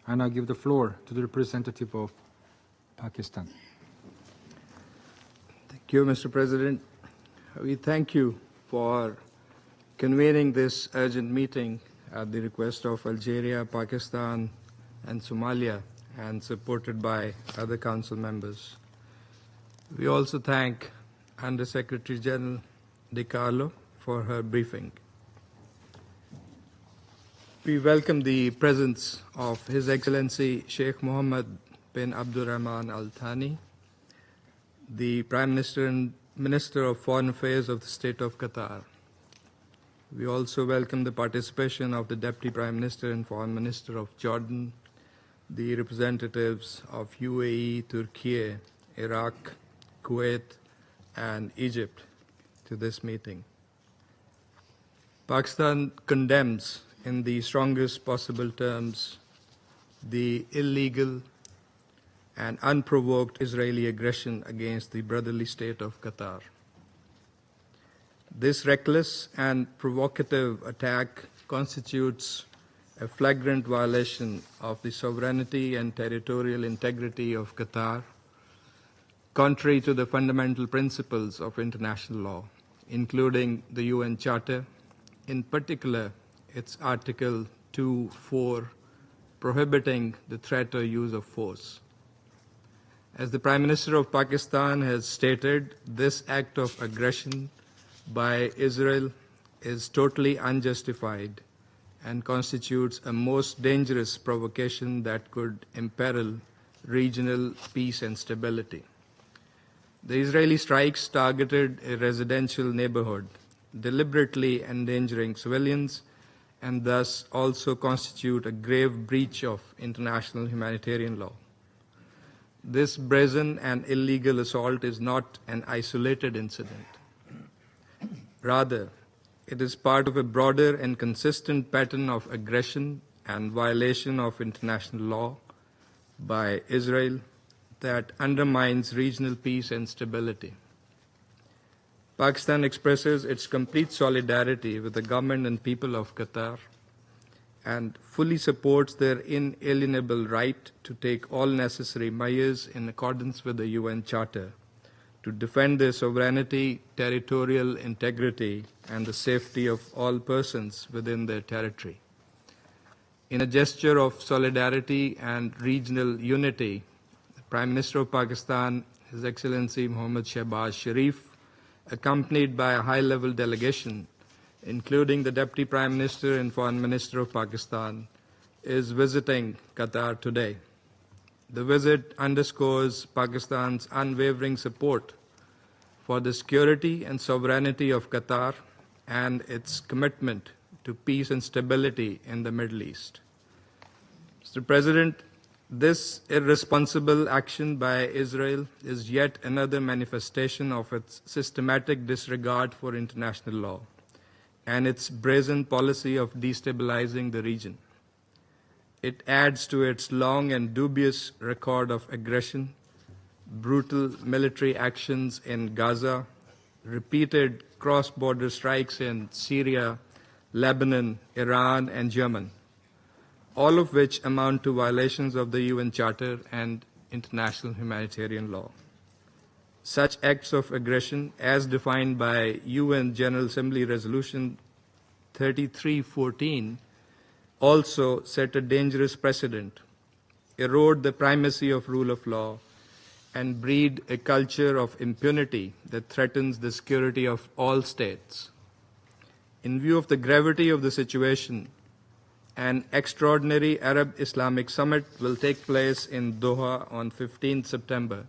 I now give the floor to the representative of Pakistan. Thank you, Mr. President. We thank you for convening this urgent meeting at the request of Algeria, Pakistan, and Somalia, and supported by other Council members. We also thank Under Secretary General De Carlo for her briefing. We welcome the presence of His Excellency Sheikh Mohammed bin Abdurrahman Al Thani, the Prime Minister and Minister of Foreign Affairs of the State of Qatar. We also welcome the participation of the Deputy Prime Minister and Foreign Minister of Jordan, the representatives of UAE, Turkey, Iraq, Kuwait, and Egypt to this meeting. Pakistan condemns in the strongest possible terms the illegal and unprovoked Israeli aggression against the brotherly state of Qatar. This reckless and provocative attack constitutes a flagrant violation of the sovereignty and territorial integrity of Qatar, contrary to the fundamental principles of international law, including the UN Charter, in particular its Article 2(4), prohibiting the threat or use of force. As the Prime Minister of Pakistan has stated, this act of aggression by Israel is totally unjustified and constitutes a most dangerous provocation that could imperil regional peace and stability. The Israeli strikes targeted a residential neighborhood, deliberately endangering civilians, and thus also constitute a grave breach of international humanitarian law. This brazen and illegal assault is not an isolated incident. Rather, it is part of a broader and consistent pattern of aggression and violation of international law by Israel that undermines regional peace and stability. Pakistan expresses its complete solidarity with the government and people of Qatar and fully supports their inalienable right to take all necessary measures in accordance with the UN Charter to defend their sovereignty, territorial integrity, and the safety of all persons within their territory. In a gesture of solidarity and regional unity, the Prime Minister of Pakistan, His Excellency Mohammad Shehbaz Sharif, accompanied by a high-level delegation, including the Deputy Prime Minister and Foreign Minister of Pakistan, is visiting Qatar today. The visit underscores Pakistan's unwavering support for the security and sovereignty of Qatar and its commitment to peace and stability in the Middle East. Mr. President, this irresponsible action by Israel is yet another manifestation of its systematic disregard for international law and its brazen policy of destabilizing the region. It adds to its long and dubious record of aggression, brutal military actions in Gaza, repeated cross-border strikes in Syria, Lebanon, Iran, and Yemen, all of which amount to violations of the UN Charter and international humanitarian law. Such acts of aggression, as defined by UN General Assembly Resolution 3314, also set a dangerous precedent, erode the primacy of rule of law, and breed a culture of impunity that threatens the security of all states. In view of the gravity of the situation, an extraordinary Arab Islamic Summit will take place in Doha on 15 September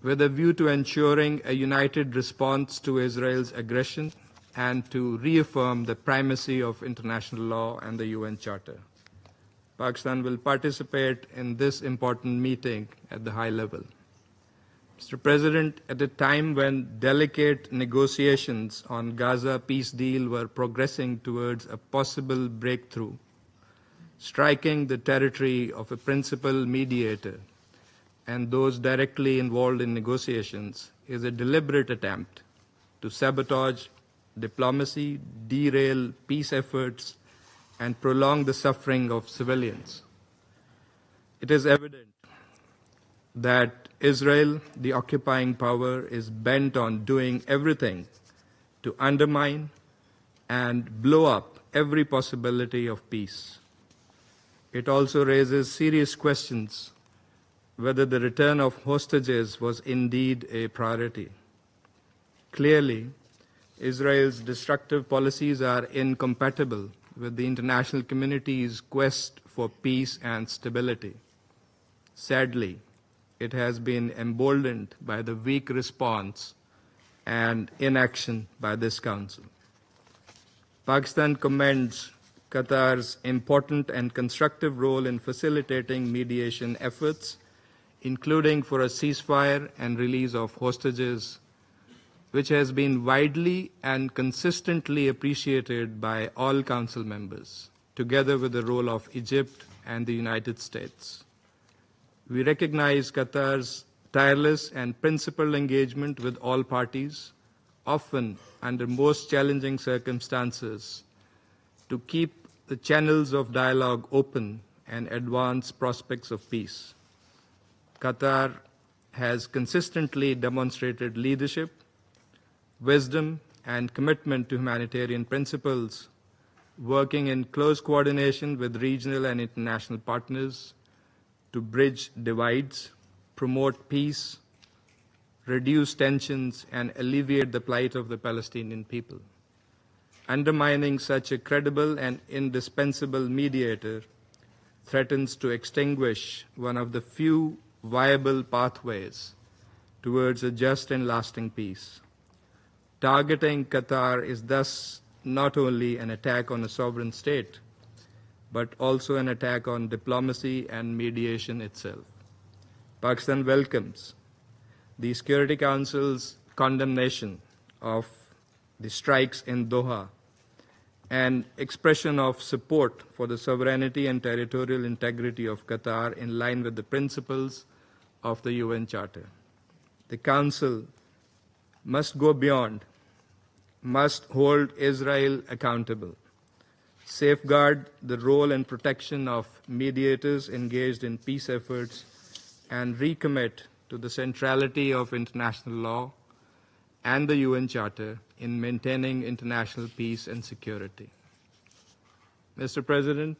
with a view to ensuring a united response to Israel's aggression and to reaffirm the primacy of international law and the UN Charter. Pakistan will participate in this important meeting at the high level. Mr. President, at a time when delicate negotiations on Gaza peace deal were progressing towards a possible breakthrough, striking the territory of a principal mediator and those directly involved in negotiations is a deliberate attempt to sabotage diplomacy, derail peace efforts, and prolong the suffering of civilians. it is evident that Israel, the occupying power, is bent on doing everything to undermine and blow up every possibility of peace. It also raises serious questions whether the return of hostages was indeed a priority. Clearly, Israel's destructive policies are incompatible with the international community's quest for peace and stability. Sadly, it has been emboldened by the weak response and inaction by this Council. Pakistan commends Qatar's important and constructive role in facilitating mediation efforts, including for a ceasefire and release of hostages, which has been widely and consistently appreciated by all Council members, together with the role of Egypt and the United States. We recognize Qatar's tireless and principled engagement with all parties, often under most challenging circumstances, to keep the channels of dialogue open and advance prospects of peace. Qatar has consistently demonstrated leadership, wisdom, and commitment to humanitarian principles, working in close coordination with regional and international partners to bridge divides, promote peace, reduce tensions, and alleviate the plight of the Palestinian people. Undermining such a credible and indispensable mediator threatens to extinguish one of the few viable pathways towards a just and lasting peace. Targeting Qatar is thus not only an attack on a sovereign state, but also an attack on diplomacy and mediation itself. Pakistan welcomes the Security Council's condemnation of the strikes in Doha and expression of support for the sovereignty and territorial integrity of Qatar in line with the principles of the UN Charter. The Council must go beyond, must hold Israel accountable, safeguard the role and protection of mediators engaged in peace efforts, and recommit to the centrality of international law and the UN Charter in maintaining international peace and security. Mr. President,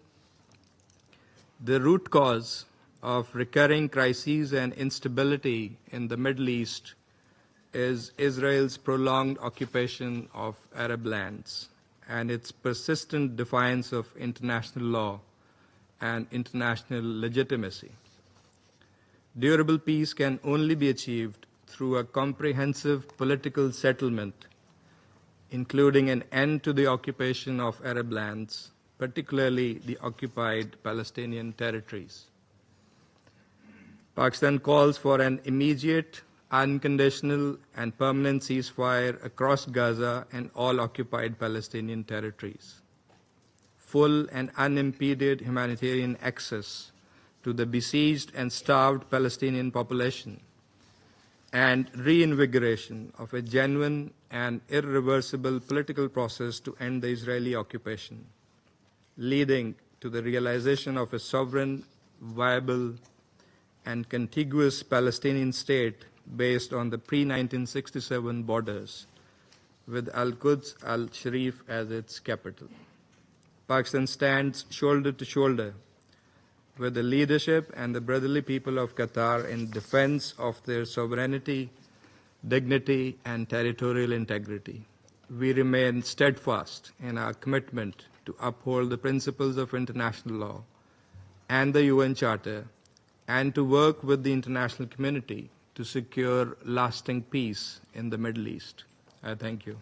the root cause of recurring crises and instability in the Middle East is Israel's prolonged occupation of Arab lands and its persistent defiance of international law and international legitimacy. Durable peace can only be achieved through a comprehensive political settlement, including an end to the occupation of Arab lands, particularly the occupied Palestinian territories. Pakistan calls for an immediate, unconditional, and permanent ceasefire across Gaza and all occupied Palestinian territories. Full and unimpeded humanitarian access to the besieged and starved Palestinian population, and reinvigoration of a genuine and irreversible political process to end the Israeli occupation, leading to the realization of a sovereign, viable, and contiguous Palestinian state based on the pre-1967 borders, with Al-Quds al-Sharif as its capital. Pakistan stands shoulder to shoulder with the leadership and the brotherly people of Qatar in defense of their sovereignty, dignity, and territorial integrity. We remain steadfast in our commitment to uphold the principles of international law and the UN Charter, and to work with the international community to secure lasting peace in the Middle East. I thank you.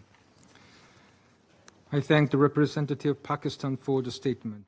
I thank the representative of Pakistan for the statement.